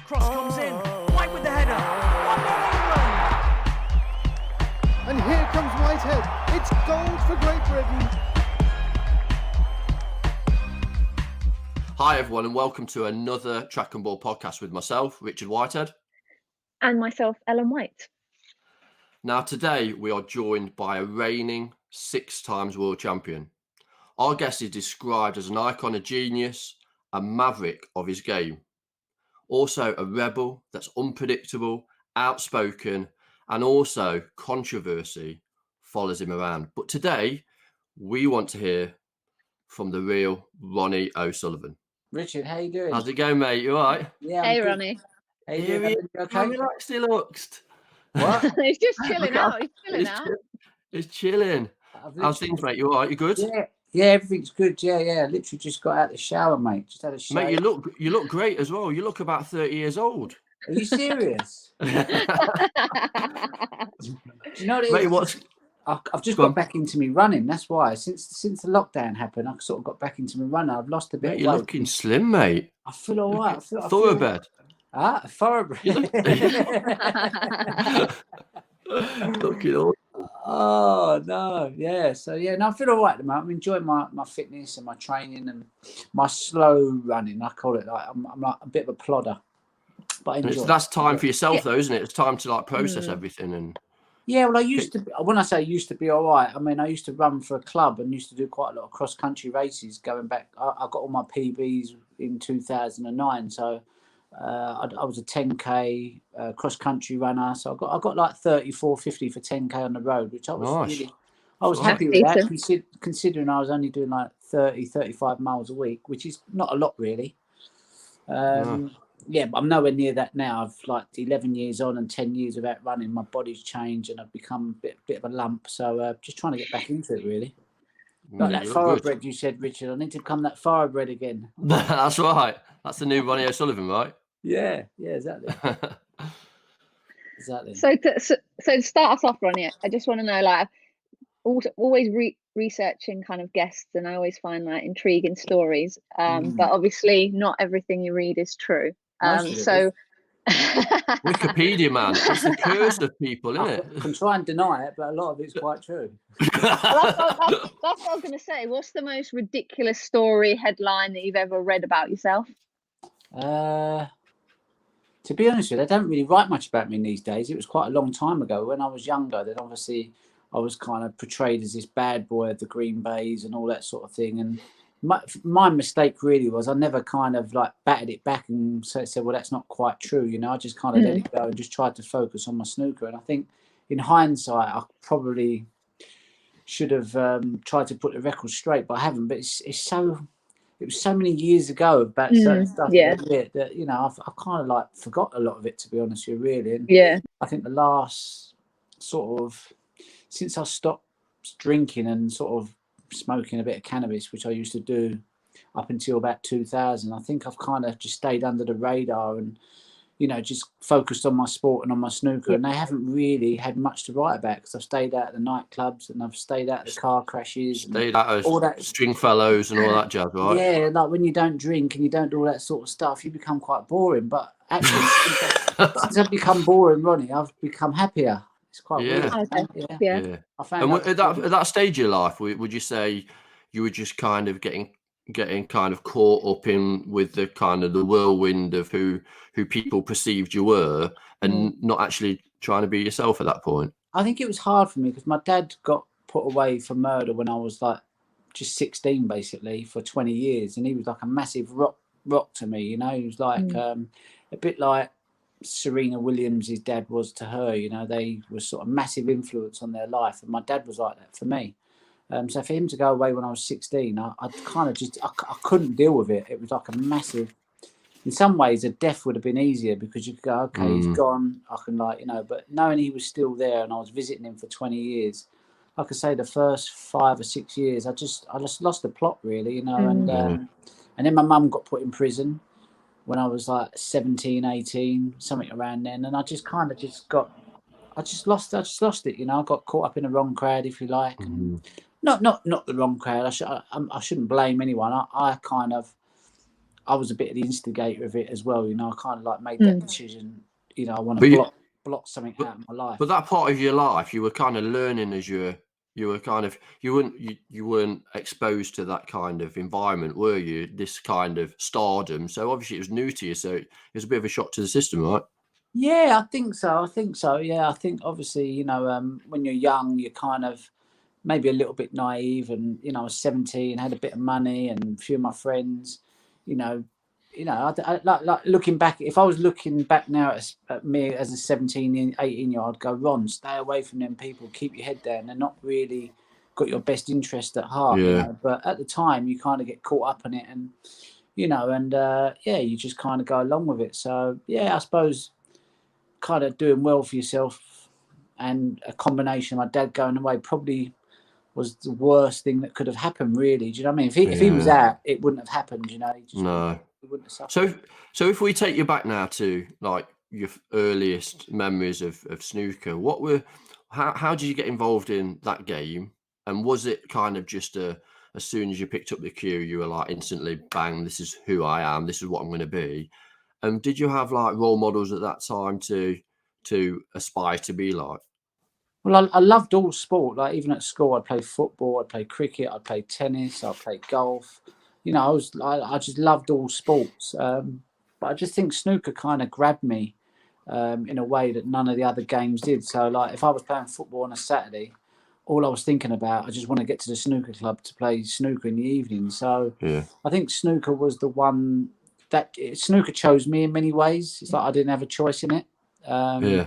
Cross comes in. White with the header. 1-0 England. And here comes Whitehead. It's gold for Great Britain. Hi everyone and welcome to another Track and Ball podcast with myself, Richard Whitehead. And myself, Ellen White. Now today we are joined by a reigning 6 times world champion. Our guest is described as an icon of genius, a maverick of his game. Also a rebel that's unpredictable, outspoken, and also controversy follows him around. But today we want to hear from the real Ronnie O'Sullivan. Richard, how you doing? How's it going, mate? You all right? Yeah. Hey, Ronnie. How you doing? You okay? How relaxed he looks. What? He's just chilling out. He's chilling out. He's chilling. How's things, mate? You all right? You good? Yeah, everything's good. Yeah. Literally just got out of the shower, mate. Just had a shower. Mate, you look great as well. You look about 30 years old. Are you serious? Do you know what it Mate, is? I've just got back into me running. That's why. Since the lockdown happened, I sort of got back into me running. I've lost a bit. Mate, you're looking slim, mate. I feel all right. Thoroughbred. Thoroughbred. Looking all. Oh no, yeah. So yeah, no, I feel all right at the moment. I'm enjoying my fitness and my training and my slow running. I call it I'm like a bit of a plodder, but I enjoy That's time for yourself, though, isn't it? It's time to process everything and. Yeah, well, I used to. When I say used to be all right, I mean I used to run for a club and used to do quite a lot of cross country races. Going back, I got all my PBs in 2009, so I was a 10k cross country runner. So I got like 34.50 for 10k on the road, which I was happy with that, considering I was only doing like 35 miles a week, which is not a lot really. Yeah, but I'm nowhere near that now. I've like 11 years on and 10 years without running. My body's changed and I've become a bit of a lump. So just trying to get back into it, really. Like that thoroughbred you said, Richard. I need to become that thoroughbred again. That's right. That's the new Ronnie O'Sullivan, right? Yeah, exactly. Exactly. So to start us off, Ronnie, I just want to know, like, always researching kind of guests, and I always find like intriguing stories. But obviously, not everything you read is true. So Wikipedia, man, it's the curse of people, isn't it? I can try and deny it, but a lot of it's quite true. that's what I was going to say. What's the most ridiculous story headline that you've ever read about yourself? To be honest with you, they don't really write much about me these days. It was quite a long time ago. When I was younger, then obviously I was kind of portrayed as this bad boy of the Green Bays and all that sort of thing. And my mistake really was I never kind of like batted it back and said, well, that's not quite true. You know, I just kind of let it go and just tried to focus on my snooker. And I think in hindsight, I probably should have tried to put the record straight, but I haven't. But it was so many years ago about certain stuff that, you know, I've kind of like forgot a lot of it, to be honest with you, really. And I think the last sort of, since I stopped drinking and sort of smoking a bit of cannabis, which I used to do up until about 2000, I think I've kind of just stayed under the radar and, you know, just focused on my sport and on my snooker. And they haven't really had much to write about because I've stayed out of the nightclubs and I've stayed out of the car crashes. Stayed out of all that Stringfellows and all that jazz, right? Yeah, like when you don't drink and you don't do all that sort of stuff, you become quite boring. But actually, since I've become boring, Ronnie, I've become happier. It's quite weird. Yeah. I found at that stage of your life, would you say you were just kind of getting kind of caught up in with the kind of the whirlwind of who people perceived you were and not actually trying to be yourself at that point? I think it was hard for me because my dad got put away for murder when I was like just 16, basically, for 20 years. And he was like a massive rock to me, you know. He was like a bit like Serena Williams, his dad was to her, you know. They were sort of massive influence on their life, and my dad was like that for me. So for him to go away when I was 16, I kind of just I couldn't deal with it. It was like a massive. In some ways, a death would have been easier because you could go, okay, he's gone. I can, like, you know, but knowing he was still there and I was visiting him for 20 years, like I say, the first 5 or 6 years, I just lost the plot, really, you know. And then my mum got put in prison when I was like 17, 18, something around then. And I just kind of I just lost it, you know. I got caught up in the wrong crowd, if you like. And not the wrong crowd. I shouldn't blame anyone. I was a bit of the instigator of it as well. You know, I kind of like made that decision. You know, I want But to you, block something out of my life. but that part of your life, you were kind of learning as you were kind of you weren't exposed to that kind of environment, were you? This kind of stardom. So obviously it was new to you. So it was a bit of a shock to the system, right? Yeah, I think so. Yeah, I think obviously, you know, when you're young, you're kind of maybe a little bit naive, and you know, I was 17, had a bit of money, and a few of my friends, you know, like looking back. If I was looking back now at me as a 17, 18 year old, I'd go, Ron, stay away from them people. Keep your head down. They're not really got your best interest at heart, you Yeah. know. But at the time, you kind of get caught up in it, and you know, and yeah, you just kind of go along with it. So yeah, I suppose kind of doing well for yourself, and a combination of my dad going away probably was the worst thing that could have happened, really. Do you know what I mean? If he was out, it wouldn't have happened, you know. No. He wouldn't have suffered. So if we take you back now to like your earliest memories of snooker, how did you get involved in that game? And was it kind of just as soon as you picked up the cue, you were like instantly, bang, this is who I am, this is what I'm going to be? And did you have like role models at that time to aspire to be like? Well, I loved all sport. Like even at school, I'd play football, I'd play cricket, I'd play tennis, I'd play golf. You know, I just loved all sports. But I just think snooker kind of grabbed me in a way that none of the other games did. So, like if I was playing football on a Saturday, all I was thinking about, I just want to get to the snooker club to play snooker in the evening. So, Yeah. I think snooker was the one that snooker chose me in many ways. It's like I didn't have a choice in it. Yeah.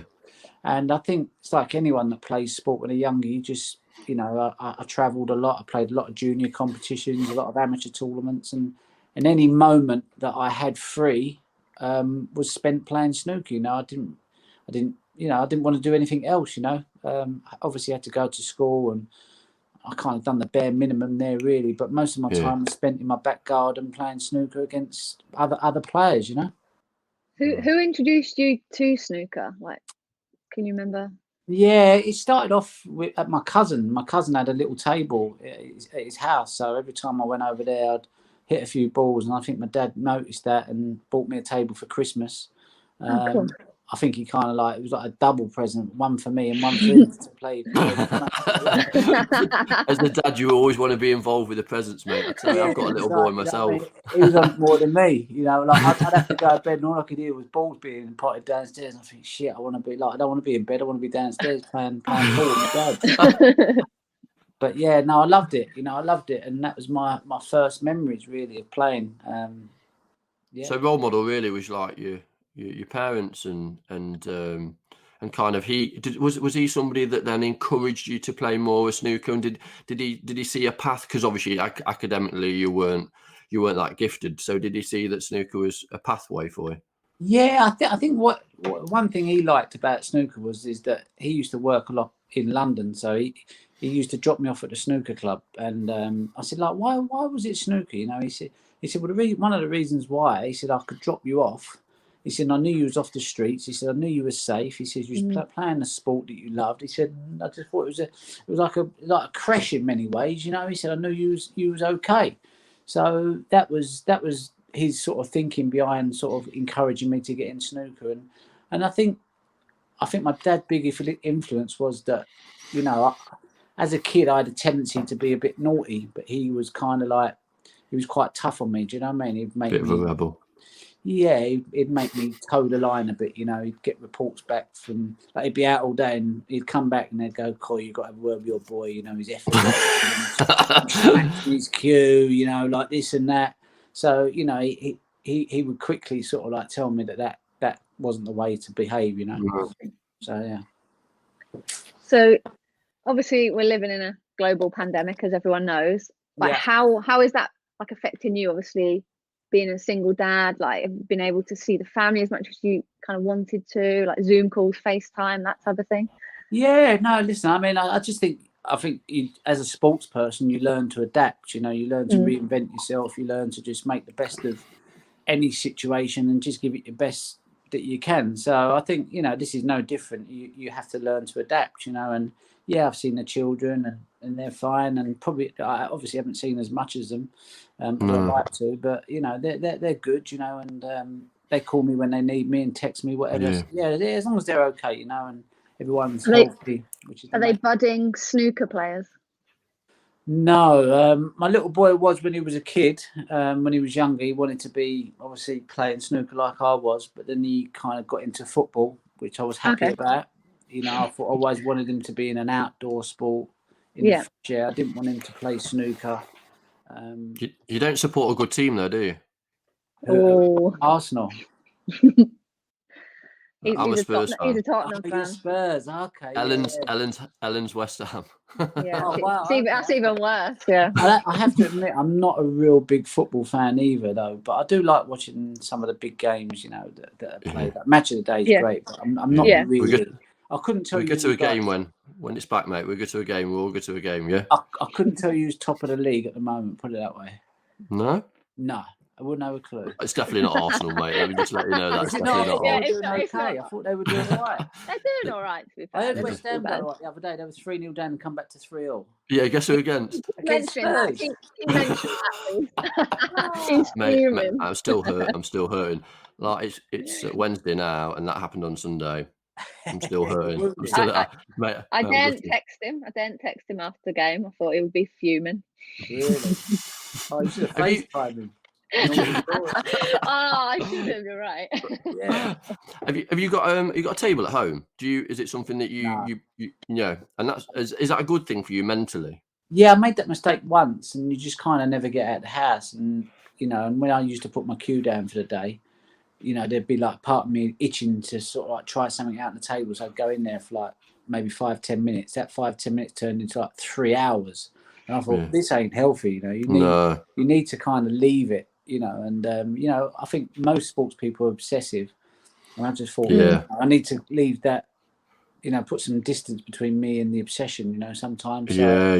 And I think it's like anyone that plays sport when they're younger, you just, you know, I travelled a lot. I played a lot of junior competitions, a lot of amateur tournaments, and any moment that I had free was spent playing snooker. You know, I didn't, you know, I didn't want to do anything else. You know, obviously I had to go to school, and I kind of done the bare minimum there, really. But most of my time was spent in my back garden playing snooker against other players. You know. Who introduced you to snooker? Like, can you remember? Yeah, it started off at my cousin. My cousin had a little table at his house, so every time I went over there, I'd hit a few balls, and I think my dad noticed that and bought me a table for Christmas. Cool. I think he kind of like, it was like a double present, one for me and one for him to play. As the dad, you always want to be involved with the presents, mate. I tell you, I've got a little boy myself. You know, he was on more than me, you know. Like I'd have to go to bed, and all I could hear was balls being potted downstairs. And I think, shit, I want to be like, I don't want to be in bed. I want to be downstairs playing ball with my dad. But yeah, no, I loved it. You know, I loved it, and that was my first memories really of playing. Yeah. So role model really was like your parents and kind of was he somebody that then encouraged you to play more with snooker, and did he see a path, because obviously academically you weren't that gifted, so did he see that snooker was a pathway for you? Yeah, I think what one thing he liked about snooker is that he used to work a lot in London, so he used to drop me off at the snooker club, and I said, like, why was it snooker? You know, he said, well, one of the reasons why, he said, I could drop you off. He said, I knew you was off the streets. He said, I knew you were safe. He said, you was playing a sport that you loved. He said, I just thought it was like a creche in many ways. You know, he said, I knew you was okay. So that was his sort of thinking behind sort of encouraging me to get in snooker, and I think my dad's big influence was that, you know, as a kid I had a tendency to be a bit naughty, but he was kind of like, he was quite tough on me. Do you know what I mean? He'd make Bit of a rebel. Yeah, he'd make me toe the line a bit. You know, he'd get reports back from, like, he'd be out all day and he'd come back and they'd go, Coy, you've got to have a word with your boy. You know, he's effing his cue. You know, like this and that. So, you know, he would quickly sort of like tell me that wasn't the way to behave, you know. Mm-hmm. So, yeah. So, obviously, we're living in a global pandemic, as everyone knows. Like, how is that like affecting you? Obviously, being a single dad, like, have you been able to see the family as much as you kind of wanted to, like Zoom calls, FaceTime, that type of thing? Yeah, no, listen, I mean, I think you, as a sports person, you learn to adapt. You know, you learn to reinvent yourself. You learn to just make the best of any situation and just give it your best that you can. So I think, you know, this is no different. You have to learn to adapt, you know, and yeah, I've seen the children and they're fine, and probably I obviously haven't seen as much as them as I'd like to, but you know they're good, you know, and they call me when they need me and text me whatever. Yeah. So, yeah, as long as they're okay, you know, and everyone's Are they- healthy, which is Are they budding snooker players? No, my little boy was when he was a kid. When he was younger, he wanted to be obviously playing snooker like I was, but then he kind of got into football, which I was happy Okay. about. You know, I thought I always wanted him to be in an outdoor sport in the future. I didn't want him to play snooker. You don't support a good team, though, do you? Oh, Arsenal. I'm a Spurs fan. He's a Tottenham Oh, fan. you're Spurs. Okay. Ellen's West Ham. Yeah, Oh, wow, that's even worse. Yeah. I have to admit, I'm not a real big football fan either, though. But I do like watching some of the big games, you know, that are played. Match of the Day is great, but I'm not really. I couldn't tell you. We go to a game when it's back, mate. We go to a game. We'll all go to a game. Yeah. I couldn't tell you who's top of the league at the moment. Put it that way. No. No, I wouldn't have a clue. It's definitely not Arsenal, mate. Let me just let you know that's definitely not Arsenal. Arsenal. I thought they were doing all right. They're doing all right, to be fair. I heard West Ham go right the other day. They was 3-0 down and come back to 3-0. Yeah, guess who against? Against Spurs. He mentioned that. He's Mate, I'm still hurt. I'm still hurting. Like it's Wednesday now, and that happened on Sunday. I'm still hurting. I'm still, mate. I didn't text him. I didn't text him after the game. I thought he would be fuming. Really? Oh, you should have FaceTimed him. I should have. You're right. Yeah. Have you got a table at home? Is it something that you know? And is that a good thing for you mentally? Yeah, I made that mistake once, and you just kind of never get out of the house. And you know, and when I used to put my cue down for the day, you know, there'd be like part of me itching to sort of like try something out on the table. So I'd go in there for like maybe 5-10 minutes. That 5-10 minutes turned into like 3 hours, and I thought this ain't healthy. You know, you need to kind of leave it. You know, and you know, I think most sports people are obsessive, and I just thought I need to leave that. You know, put some distance between me and the obsession. You know, sometimes. So,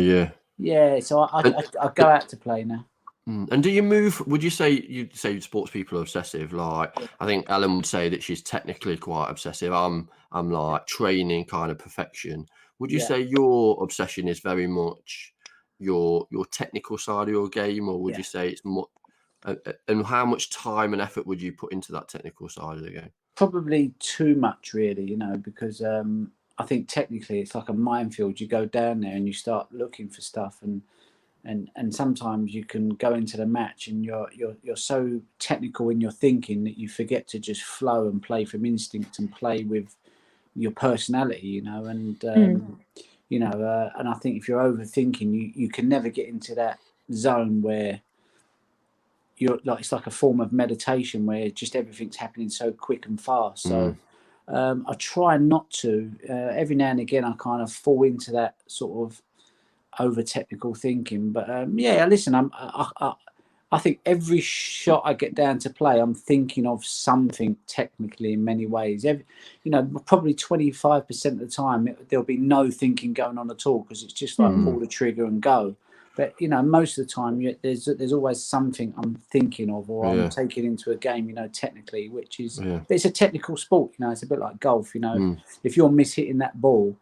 yeah. So I go out to play now. And do you move? Would you say sports people are obsessive? Like I think Ellen would say that she's technically quite obsessive. I'm like training kind of perfection. Would you say your obsession is very much your technical side of your game, or would you say it's more? And how much time and effort would you put into that technical side of the game? Probably too much, really. You know, because I think technically it's like a minefield. You go down there and you start looking for stuff, and sometimes you can go into the match and you're so technical in your thinking that you forget to just flow and play from instinct and play with your personality, you know, and you know, and I think if you're overthinking, you can never get into that zone where you're like, it's like a form of meditation where just everything's happening so quick and fast. So I try not to. Every now and again, I kind of fall into that sort of over technical thinking. But yeah, listen, I think every shot I get down to play, I'm thinking of something technically in many ways. You know, probably 25% of the time there'll be no thinking going on at all because it's just like pull the trigger and go. But you know, most of the time there's always something I'm thinking of or I'm taking into a game. You know, technically, which is it's a technical sport. You know, it's a bit like golf. You know, if you're mishitting that ball,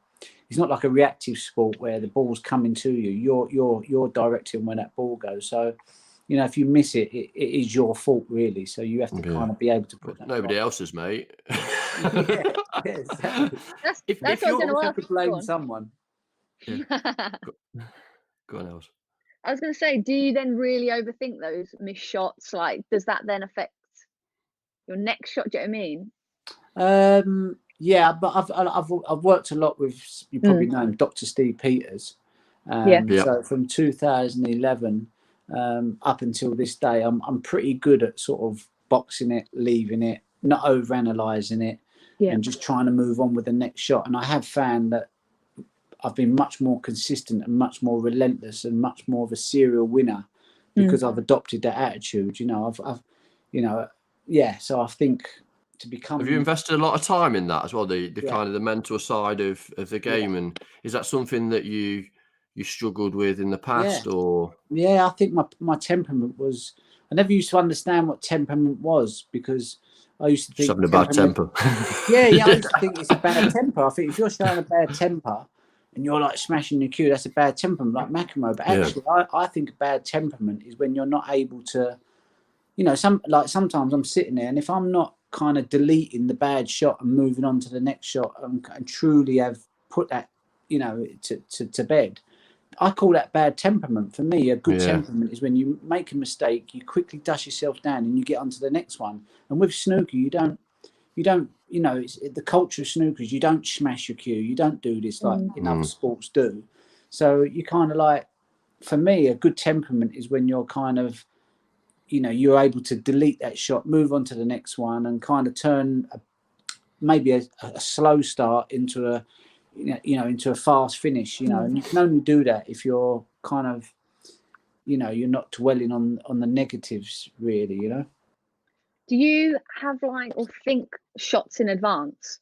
it's not like a reactive sport where the ball's coming to you. You're directing where that ball goes. So, you know, if you miss it, it is your fault really. So you have to kind of be able to put that. Nobody else's, mate. Exactly. That's what I have to blame someone. Go on, Els. I was going to say, do you then really overthink those missed shots? Like, does that then affect your next shot? Do you know what I mean? Yeah, but I've worked a lot with, you probably know him, Dr. Steve Peters. So from 2011 up until this day, I'm pretty good at sort of boxing it, leaving it, not over-analysing it, and just trying to move on with the next shot. And I have found that I've been much more consistent and much more relentless and much more of a serial winner because I've adopted that attitude. You know, so I think to become. Have you invested a lot of time in that as well? The kind of the mental side of the game, and is that something that you struggled with in the past, or? Yeah, I think my temperament was. I never used to understand what temperament was because I used to think just having a bad temper. I used to think it's a bad temper. I think if you're showing a bad temper, and you're like smashing your cue, that's a bad temperament, like McEnroe. But actually, I think a bad temperament is when you're not able to, you know, sometimes I'm sitting there, and if I'm not kind of deleting the bad shot and moving on to the next shot and truly have put that, you know, to bed, I call that bad temperament. For me, a good temperament is when you make a mistake, you quickly dust yourself down and you get onto the next one. And with snooker, you don't, you know, it's the culture of snooker is you don't smash your cue, you don't do this like in other sports do. So you kind of like, for me, a good temperament is when you're kind of, you know, you're able to delete that shot, move on to the next one, and kind of turn maybe a slow start into a, you know, into a fast finish. You know, and you can only do that if you're kind of, you know, you're not dwelling on the negatives, really. You know. Do you have like or think shots in advance?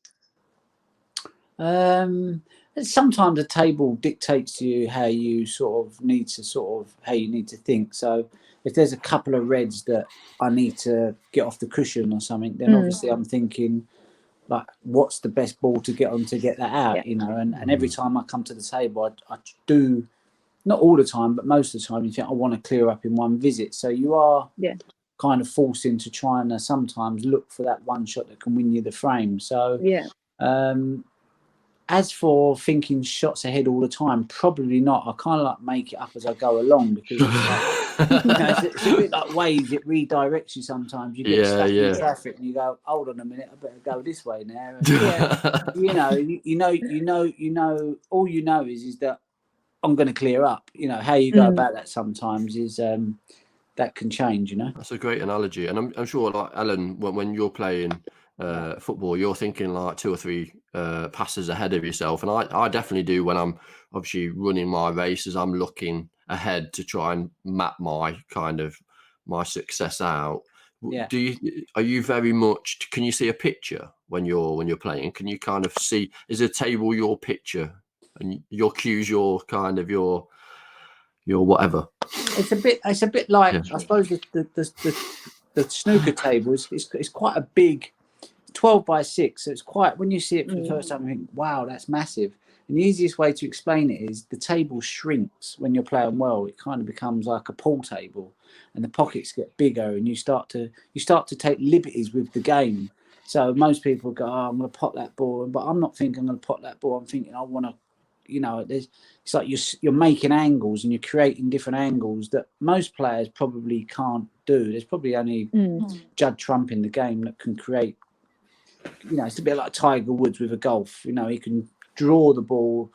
Sometimes the table dictates to you how you need to think. So if there's a couple of reds that I need to get off the cushion or something, then obviously I'm thinking like, what's the best ball to get on to get that out, you know? And every time I come to the table, I do, not all the time, but most of the time, you think I want to clear up in one visit. So you are kind of forced into trying to sometimes look for that one shot that can win you the frame. So as for thinking shots ahead all the time, probably not. I kind of like make it up as I go along, because it's like, you know, it's a bit like waves. It redirects you sometimes. You get stuck in traffic and you go, hold on a minute, I better go this way now. And, you know, all you know is that I'm going to clear up. You know, how you go about that sometimes is that can change, you know. That's a great analogy. And I'm sure, like, Ellen, when you're playing football, you're thinking like 2 or 3 passes ahead of yourself. And I definitely do when I'm obviously running my races. I'm looking ahead to try and map my success out. Are you very much, can you see a picture when you're playing? Can you kind of see, is a table your picture and your cues your kind of your whatever? It's a bit like, I suppose the snooker table is quite a big 12 by 6. So it's quite, when you see it for the first time, you think, wow, that's massive. And the easiest way to explain it is the table shrinks when you're playing well. It kind of becomes like a pool table, and the pockets get bigger, and you start to take liberties with the game. So most people go, oh, I'm going to pot that ball, but I'm not thinking I'm going to pot that ball. I'm thinking I want to, you know, it's like you're making angles and you're creating different angles that most players probably can't do. There's probably only Judd Trump in the game that can create, you know, it's a bit like Tiger Woods with a golf. You know, he can draw the ball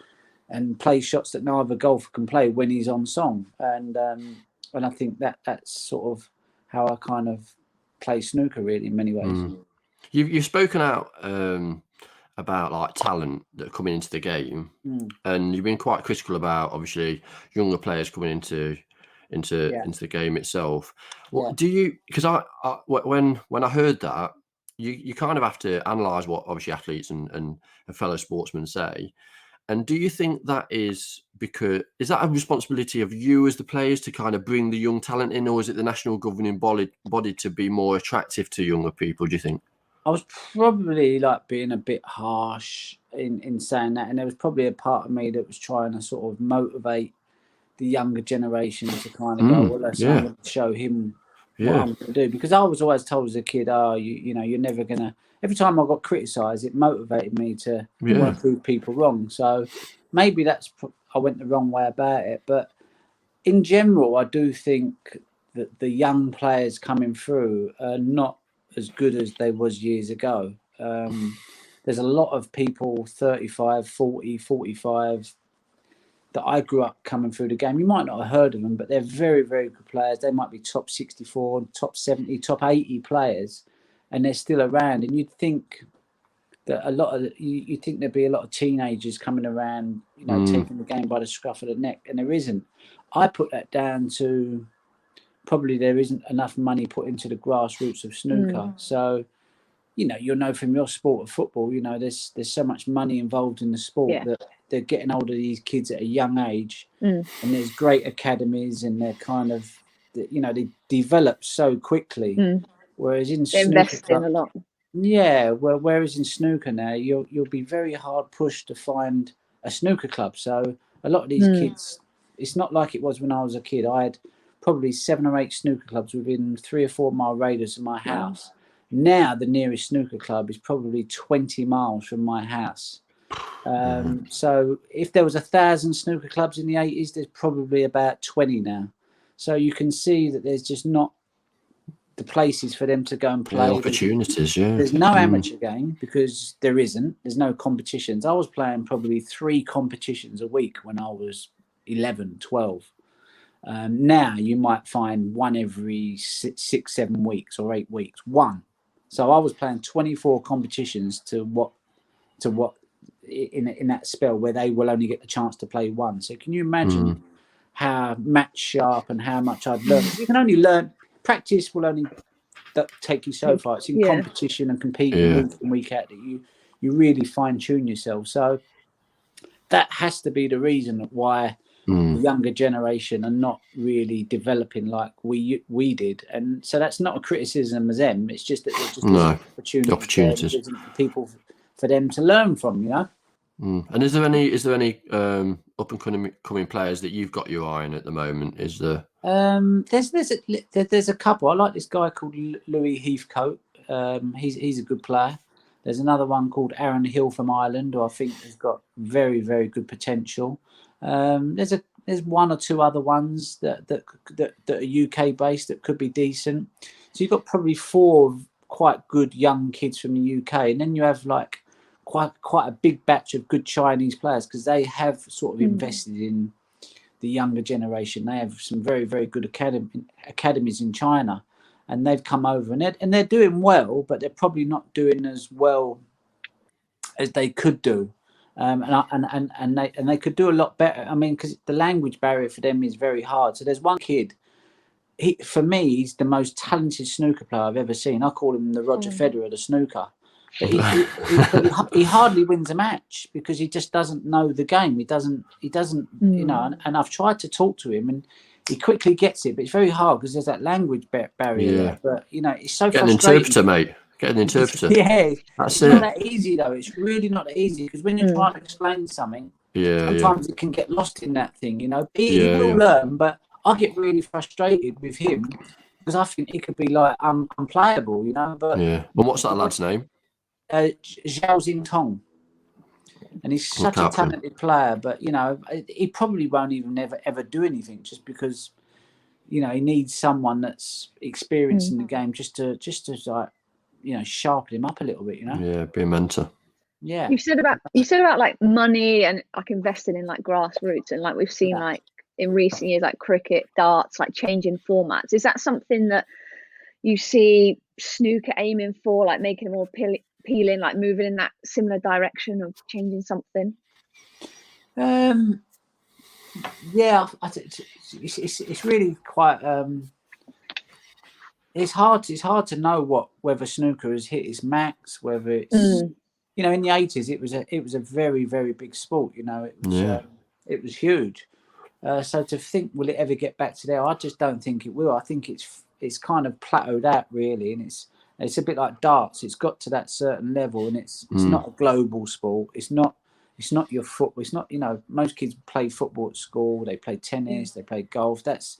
and play shots that no other golfer can play when he's on song. And I think that's sort of how I kind of play snooker, really, in many ways. You've spoken out about like talent that are coming into the game, and you've been quite critical about obviously younger players coming into the game itself. What do you? Because when I heard that, you kind of have to analyze what obviously athletes and fellow sportsmen say. And do you think that is that a responsibility of you as the players to kind of bring the young talent in, or is it the national governing body to be more attractive to younger people, do you think? I was probably like being a bit harsh in saying that, and there was probably a part of me that was trying to sort of motivate the younger generation to kind of go, well, let's show him what I'm going to do. Because I was always told as a kid, oh, you know, you're never going to. Every time I got criticised, it motivated me to want to prove people wrong. So maybe I went the wrong way about it. But in general, I do think that the young players coming through are not as good as they was years ago. There's a lot of people 35, 40, 45 that I grew up coming through the game. You might not have heard of them, but they're very, very good players. They might be top 64, top 70, top 80 players, and they're still around. And you'd think that you think there'd be a lot of teenagers coming around, you know, taking the game by the scruff of the neck, and there isn't. I put that down to probably there isn't enough money put into the grassroots of snooker. So, you know, you'll know from your sport of football, you know, there's so much money involved in the sport that they're getting hold of these kids at a young age, and there's great academies, and they're kind of, you know, they develop so quickly. Whereas in snooker, invest in a lot. Yeah, whereas in snooker now, you'll be very hard pushed to find a snooker club. So a lot of these kids, it's not like it was when I was a kid. I had probably 7 or 8 snooker clubs within 3 or 4 mile radius of my house. Now the nearest snooker club is probably 20 miles from my house. So if there was 1,000 snooker clubs in the 80s, there's probably about 20 now. So you can see that there's just not the places for them to go and play. Opportunities, There's no amateur game because there isn't. There's no competitions. I was playing probably 3 competitions a week when I was 11, 12. Now you might find one every 6, 7 weeks or 8 weeks. One. So I was playing 24 competitions to what in that spell where they will only get the chance to play one. So can you imagine how match sharp and how much I've learned? You can only learn. Practice will only take you so far. It's in competition and competing week in, week out that you really fine tune yourself. So that has to be the reason why the younger generation are not really developing like we did. And so that's not a criticism of them. It's just that there's just opportunities. There isn't people for them to learn from, you know. And is there any up and coming players that you've got your eye on at the moment? Is there? There's a couple. I like this guy called Louis Heathcote. He's a good player. There's another one called Aaron Hill from Ireland, who I think has got very, very good potential. There's 1 or 2 other ones that are UK based that could be decent. So you've got probably 4 quite good young kids from the UK, and then you have like quite a big batch of good Chinese players because they have sort of invested in the younger generation. They have some very, very good academies in China, and they've come over and they're doing well, but they're probably not doing as well as they could do. And they could do a lot better. I mean, because the language barrier for them is very hard. So there's one kid. For me, he's the most talented snooker player I've ever seen. I call him the Roger Federer of the snooker. But he hardly wins a match because he just doesn't know the game. He doesn't, you know. And I've tried to talk to him, and he quickly gets it, but it's very hard because there's that language barrier there. But you know, it's so frustrating. Get an interpreter, mate. Get an interpreter. It's not that easy though. It's really not that easy because when you're trying to explain something, sometimes it can get lost in that thing. You know, he will learn, but I get really frustrated with him because I think he could be like unplayable. You know, but Well, what's that lad's name? Zhao Xintong, and he's such a talented player, but you know he probably won't even ever do anything just because you know he needs someone that's experienced in the game just to like you know sharpen him up a little bit, you know. Be a mentor. You said about like money and like investing in like grassroots, and like we've seen like in recent years like cricket, darts, like changing formats. Is that something that you see snooker aiming for, like making it more appealing, like moving in that similar direction of changing something? It's really quite it's hard to know whether snooker has hit its max, whether it's you know, in the 80s it was a very, very big sport, you know. It was huge. So to think will it ever get back to there, I just don't think it will. I think it's kind of plateaued out really, and it's a bit like darts. It's got to that certain level, and it's not a global sport. It's not your football. It's not, you know, most kids play football at school. They play tennis. They play golf. That's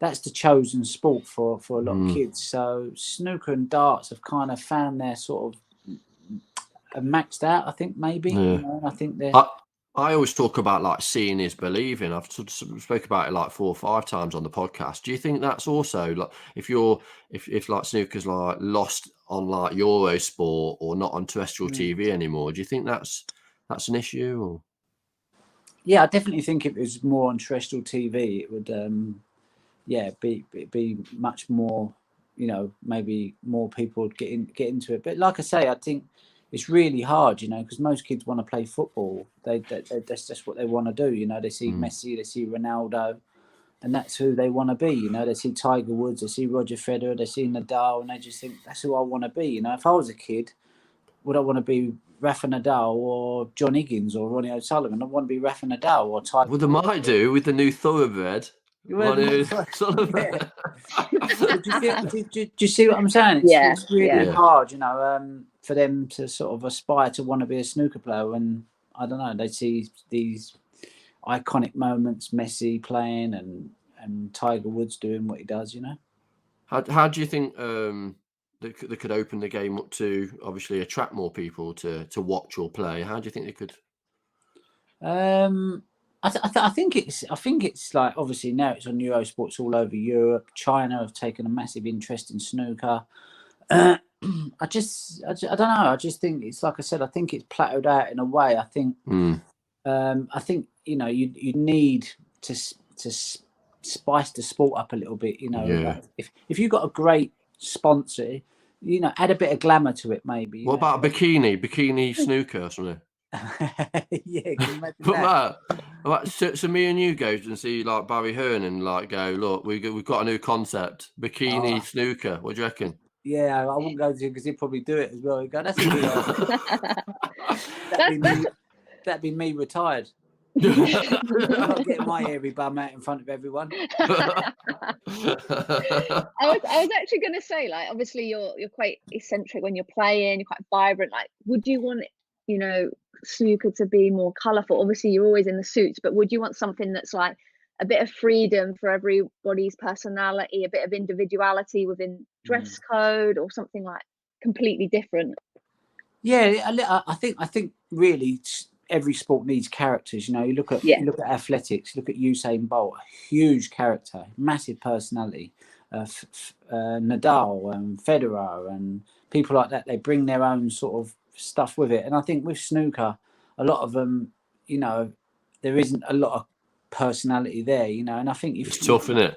the chosen sport for a lot of kids. So snooker and darts have kind of found their sort of maxed out. I think maybe. You know, I think they're. I always talk about like seeing is believing. I've spoke about it like 4 or 5 times on the podcast. Do you think that's also like if like snooker's like lost on like Eurosport or not on terrestrial TV anymore? Do you think that's an issue? Or? Yeah, I definitely think if it was more on terrestrial TV, it would be much more. You know, maybe more people would get into it. But like I say, I think. It's really hard, you know, because most kids want to play football. That's just what they want to do, you know. They see Messi, they see Ronaldo, and that's who they want to be, you know. They see Tiger Woods, they see Roger Federer, they see Nadal, and they just think that's who I want to be, you know. If I was a kid, would I want to be Rafa Nadal or John Higgins or Ronnie O'Sullivan? I want to be Rafa Nadal or Tiger. Well, they might do with the new thoroughbred. Do you see what I'm saying? It's really hard, you know, for them to sort of aspire to want to be a snooker player. And I don't know, they see these iconic moments, Messi playing and Tiger Woods doing what he does, you know. How do you think they could open the game up to obviously attract more people to watch or play? How do you think they could? I think it's like, obviously now it's on Eurosports all over Europe. China have taken a massive interest in snooker. I don't know. I just think it's, like I said, I think it's plateaued out in a way. I think you know, you need to spice the sport up a little bit. You know, like if you've got a great sponsor, you know, add a bit of glamour to it, maybe. What about bikini snooker or something? Yeah, can you imagine that? Like, so me and you go and see like Barry Hearn and like go, look, we've got a new concept, bikini snooker. What do you reckon? Yeah, I wouldn't go to, because he'd probably do it as well. He'd go, that's a good idea. That'd be me retired. I'm not getting my hairy bum out in front of everyone. I was actually going to say, like, obviously you're quite eccentric when you're playing. You're quite vibrant. Like, would you want, you know, snooker to be more colourful? Obviously, you're always in the suits, but would you want something that's like a bit of freedom for everybody's personality, a bit of individuality within dress code, or something like completely different? Yeah, I think really every sport needs characters. You know, you look at athletics, look at Usain Bolt, a huge character, massive personality. Nadal and Federer and people like that, they bring their own sort of stuff with it. And I think with snooker, a lot of them, you know, there isn't a lot of personality there, you know. And I think it's tough, isn't it?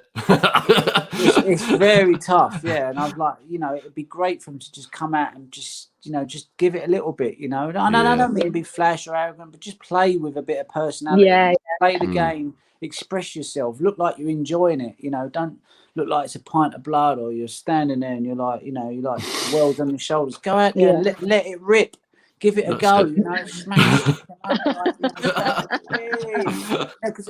It's very tough, yeah. And I've like, you know, it'd be great for them to just come out and just, you know, just give it a little bit, you know. I don't mean to be flash or arrogant, but just play with a bit of personality. Play the game, express yourself, look like you're enjoying it, you know. Don't look like it's a pint of blood, or you're standing there and you're like, you know, you're like world on your shoulders. Go out there and let it rip. Give it a go, you know, smash it. Because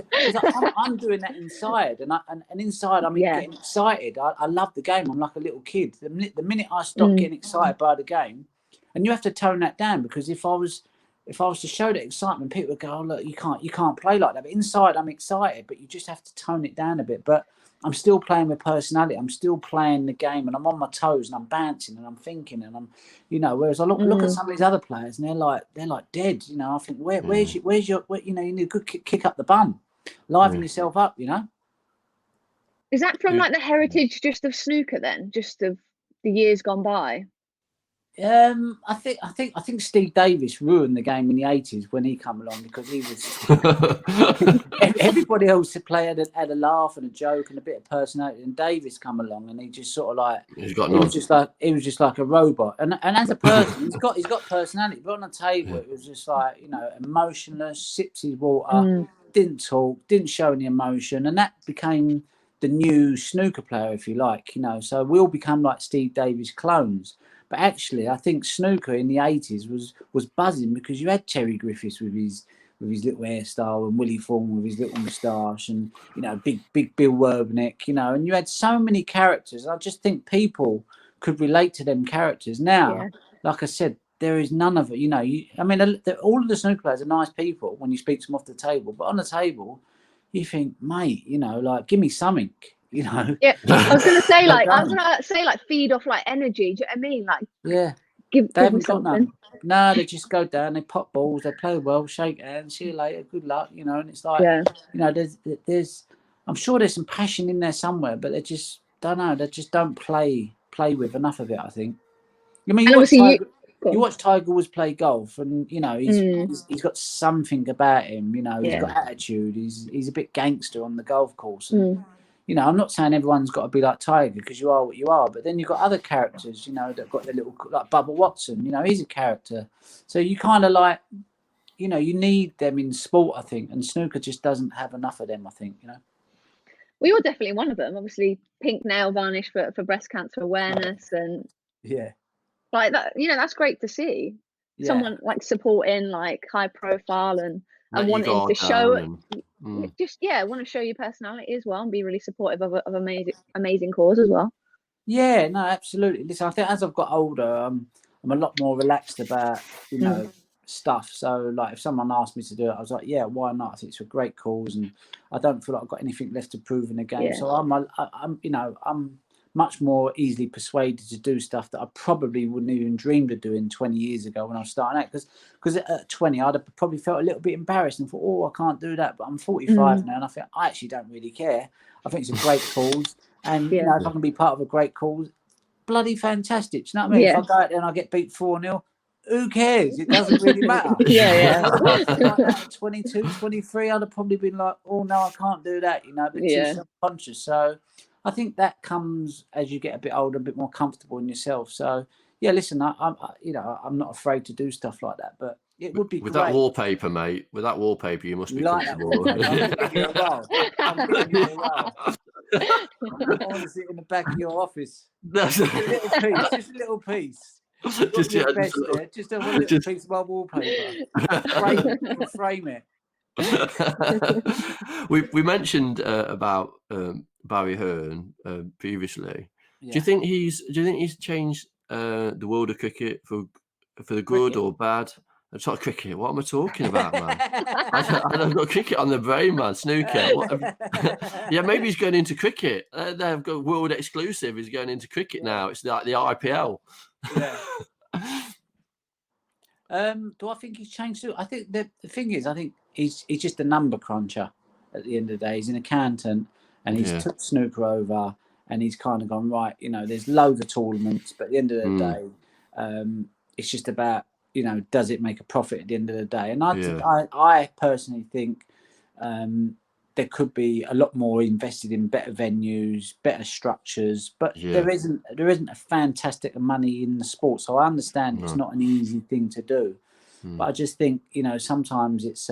I'm doing that inside, and inside I'm getting excited. I love the game. I'm like a little kid. The minute I stop getting excited by the game, and you have to tone that down, because if I was to show that excitement, people would go, "Oh, look, you can't play like that." But inside, I'm excited, but you just have to tone it down a bit. But I'm still playing with personality. I'm still playing the game, and I'm on my toes, and I'm bouncing, and I'm thinking, and I'm, you know. Whereas I look at some of these other players, and they're like dead. You know, I think where's your you know, you need a good kick up the bum, liven yourself up. You know. Is that from like the heritage just of snooker then, just of the years gone by? I think Steve Davis ruined the game in the 80s when he came along, because he was everybody else to play had a laugh and a joke and a bit of personality, and Davis come along and he just sort of like he was just like a robot, and as a person he's got personality, but on the table it was just like, you know, emotionless, sips his water, didn't talk, didn't show any emotion, and that became the new snooker player, if you like, you know. So we all become like Steve Davis clones. But actually, I think snooker in the 80s was buzzing, because you had Terry Griffiths with his little hairstyle, and Willie Thorne with his little moustache, and, you know, big Bill Werbenick, you know, and you had so many characters. I just think people could relate to them characters. Now, like I said, there is none of it. You know, I mean, all of the snooker players are nice people when you speak to them off the table, but on the table, you think, mate, you know, like, give me something. You know, I was gonna say like feed off like energy. Do you know what I mean? Like, give them something. No, they just go down, they pop balls, they play well, shake hands, see you later, good luck. You know, and it's like, you know, there's I'm sure there's some passion in there somewhere, but they just don't know. They just don't play with enough of it, I think. I mean, you watch Tiger Woods play golf, and you know he's got something about him. You know, he's got attitude. He's a bit gangster on the golf course. And, you know, I'm not saying everyone's got to be like Tiger, because you are what you are, but then you've got other characters, you know, that got their little, like Bubba Watson, you know, he's a character. So you kind of like, you know, you need them in sport, I think, and snooker just doesn't have enough of them, I think, you know. Well, you're definitely one of them. Obviously, pink nail varnish for breast cancer awareness, and like that, you know, that's great to see. Someone like supporting like high profile and wanting to show it. Just want to show your personality as well, and be really supportive of amazing cause as well. Yeah, no, absolutely. Listen, I think as I've got older, I'm a lot more relaxed about, you know, stuff. So like if someone asked me to do it, I was like, yeah, why not? I think it's a great cause, and I don't feel like I've got anything left to prove in the game. Yeah. So I'm much more easily persuaded to do stuff that I probably wouldn't even dreamed of doing 20 years ago when I was starting out. Because at 20, I'd have probably felt a little bit embarrassed and thought, oh, I can't do that. But I'm 45 now, and I think I actually don't really care. I think it's a great cause, and Yeah. if I can be part of a great cause, bloody fantastic. Do you know what I mean? Yeah. If I go out there and I get beat 4-0, who cares? It doesn't really matter. Yeah. Like that at 22, 23, I'd have probably been like, oh no, I can't do that, a bit too self-conscious. So I think that comes as you get a bit older, a bit more comfortable in yourself. So yeah, listen, I'm not afraid to do stuff like that, but it would be with great. that wallpaper, mate. With that wallpaper, you must be Like comfortable. I'm giving you a roll. I want to sit in the back of your office. Just a little piece. Just a little piece of my wallpaper. Frame it. we mentioned about Barry Hearn previously. Yeah. Do you think he's changed the world of cricket for the good or bad? It's not cricket. What am I talking about, man? I've got cricket on the brain, man. Snooker. Yeah, maybe he's going into cricket. They've got world exclusive. He's going into cricket now. It's like the IPL. Yeah. Do I think he's changed? I think the thing is, I think he's just a number cruncher. At the end of the day, he's an accountant, and he's took snooker over, and he's kind of gone right. There's loads of tournaments, but at the end of the day, it's just about does it make a profit at the end of the day? And I personally think there could be a lot more invested in better venues, better structures, but there isn't a fantastic money in the sport. So I understand it's not an easy thing to do, but I just think sometimes it's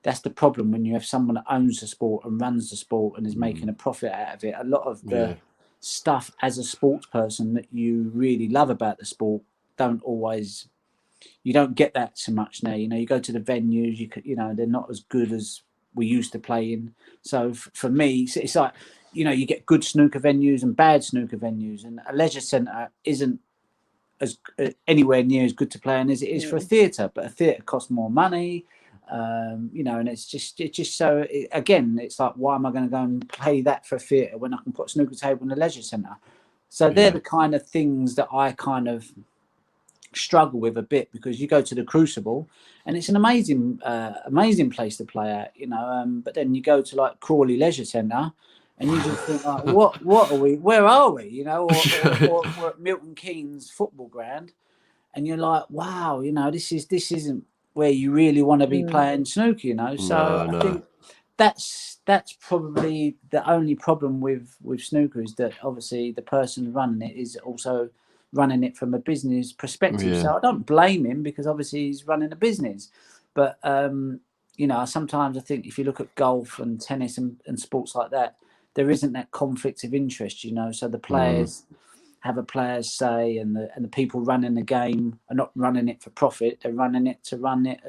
that's the problem when you have someone that owns the sport and runs the sport and is making a profit out of it. A lot of the stuff as a sports person that you really love about the sport you don't get that so much now. You go to the venues, they're not as good as we used to play in. So for me, it's like, you get good snooker venues and bad snooker venues, and a leisure centre isn't as anywhere near as good to play in as it is for a theatre. But a theatre costs more money, and it's just so. Again, it's like, why am I going to go and pay that for a theatre when I can put a snooker table in a leisure centre? So they're the kind of things that I kind of struggle with a bit, because you go to the Crucible and it's an amazing place to play at, but then you go to like Crawley Leisure Centre and you just think like, what are we, where are we, or we're at Milton Keynes football ground, and you're like, wow, this isn't where you really want to be playing snooker, so I think that's probably the only problem with snooker, is that obviously the person running it is also running it from a business perspective. So I don't blame him, because obviously he's running a business. But sometimes I think if you look at golf and tennis and sports like that, there isn't that conflict of interest, so the players have a player's say, and the people running the game are not running it for profit. They're running it to run it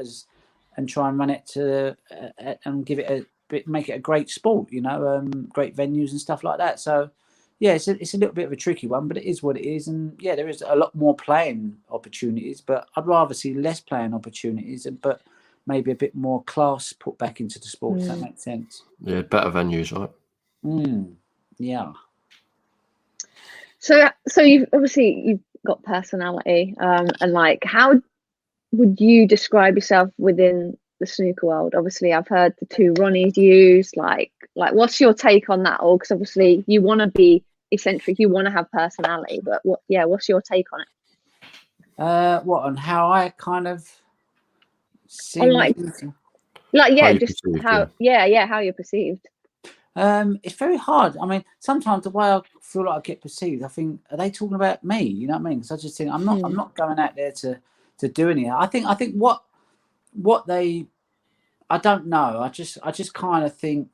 and try and run it to and give it make it a great sport, great venues and stuff like that. So yeah, it's a little bit of a tricky one, but it is what it is. And yeah, there is a lot more playing opportunities, but I'd rather see less playing opportunities, but maybe a bit more class put back into the sport, if that makes sense. Yeah, better venues, right? Yeah. So you've got personality, and like, how would you describe yourself within the snooker world? Obviously, I've heard the two Ronnies used. Like, what's your take on that all? Because obviously, you want to be eccentric, you want to have personality, but what's your take on it? On how I kind of see how you're perceived. It's very hard. I mean, sometimes the way I feel like I get perceived, I think, are they talking about me? You know what I mean? Because I just think I'm not going out there to do anything. I think what they, I don't know. I just kind of think,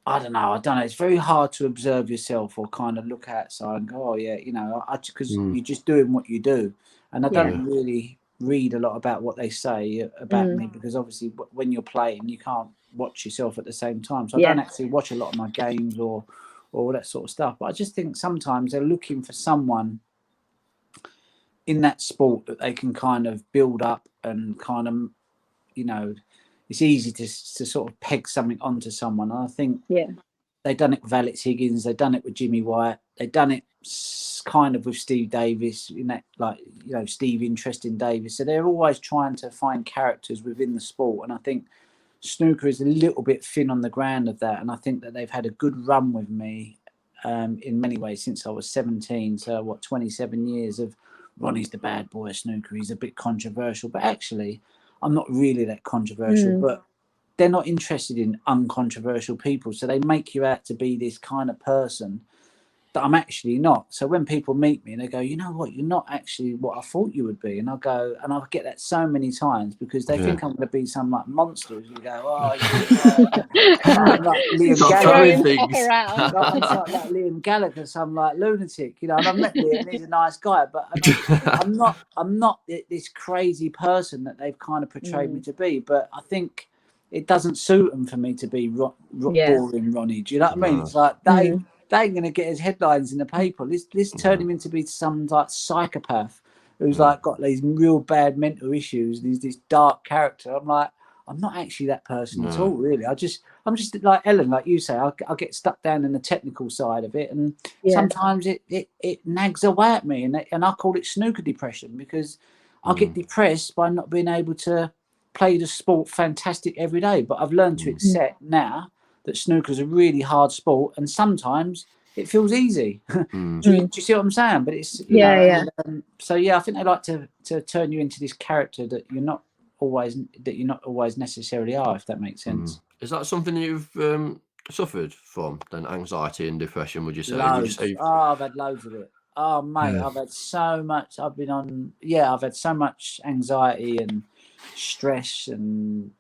I don't know. It's very hard to observe yourself or kind of look outside and go, oh yeah, because you're just doing what you do, and I don't really read a lot about what they say about me, because obviously when you're playing, you can't watch yourself at the same time. So I don't actually watch a lot of my games or all that sort of stuff. But I just think sometimes they're looking for someone in that sport that they can kind of build up and kind of, you know, it's easy to sort of peg something onto someone. And I think they've done it with Alex Higgins, they've done it with Jimmy White, they've done it kind of with Steve Davis, in that, like, you know, Steve Interesting Davis. So they're always trying to find characters within the sport. And I think snooker is a little bit thin on the ground of that. And I think that they've had a good run with me in many ways since I was 17. So what, 27 years of Ronnie's the bad boy of snooker. He's a bit controversial, but actually I'm not really that controversial, but they're not interested in uncontroversial people. So they make you out to be this kind of person that I'm actually not. So when people meet me and they go, you know what, you're not actually what I thought you would be. And I go, and I get that so many times because they think I'm going to be some like monster. You go, oh, I'm like Liam Gallagher. Like Liam Gallagher, some like lunatic, you know. And I've met Liam, and he's a nice guy, but I'm not this crazy person that they've kind of portrayed me to be. But I think it doesn't suit them for me to be boring Ronnie. Do you know what I mean? It's like they ain't going to get his headlines in the paper. Let's turn him into be some like psychopath who's like got these real bad mental issues. He's this dark character. I'm like, I'm not actually that person at all, really. I'm just like Ellen, like you say. I get stuck down in the technical side of it, and sometimes it nags away at me, and I call it snooker depression because I get depressed by not being able to play the sport fantastic every day. But I've learned to accept now that snooker is a really hard sport, and sometimes it feels easy. Do you see what I'm saying? But it's so I think they like to turn you into this character that you're not always necessarily are, if that makes sense. Is that something you've suffered from, then, anxiety and depression? Would you say? I've had loads of it. Oh mate, I've had so much. I've had so much anxiety and stress, and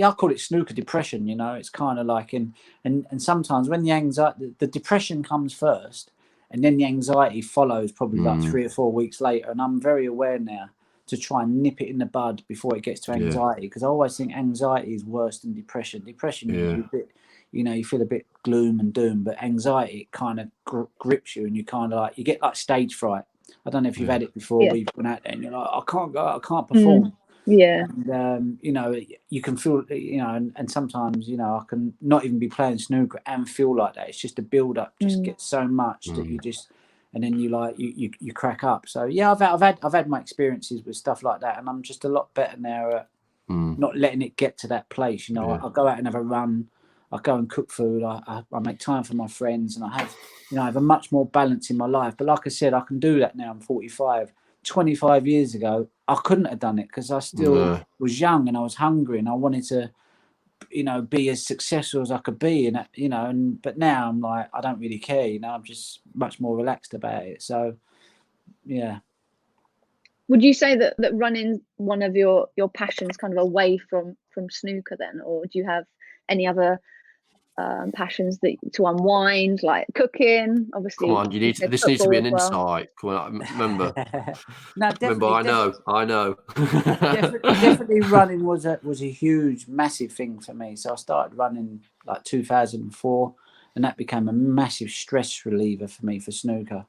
I call it snooker depression. You know, it's kind of like and sometimes when the anxiety, the depression comes first, and then the anxiety follows probably like 3 or 4 weeks later. And I'm very aware now to try and nip it in the bud before it gets to anxiety, because I always think anxiety is worse than depression. Depression is a bit, you know, you feel a bit gloom and doom, but anxiety, it kind of grips you, and you kind of like, you get like stage fright. I don't know if you've had it before, where you've gone out there and you're like, I can't go out, I can't perform. And, you know, you can feel, you know, and sometimes, you know, I can not even be playing snooker and feel like that. It's just a build up, just gets so much that you just, and then you like, you crack up. So yeah, I've had my experiences with stuff like that, and I'm just a lot better now at not letting it get to that place. You know, I'll go out and have a run. I go and cook food. I make time for my friends, and I have, you know, I have a much more balance in my life. But like I said, I can do that now. I'm 45. 25 years ago, I couldn't have done it because I still was young and I was hungry and I wanted to, you know, be as successful as I could be. And, you know, but now I'm like, I don't really care. You know, I'm just much more relaxed about it. So, yeah. Would you say that running's one of your passions, kind of away from snooker then, or do you have any other passions that to unwind, like cooking? Obviously, come on, this needs to be an insight. Come on, remember. No, remember, I know. definitely running was a huge, massive thing for me. So I started running like 2004, and that became a massive stress reliever for me for snooker.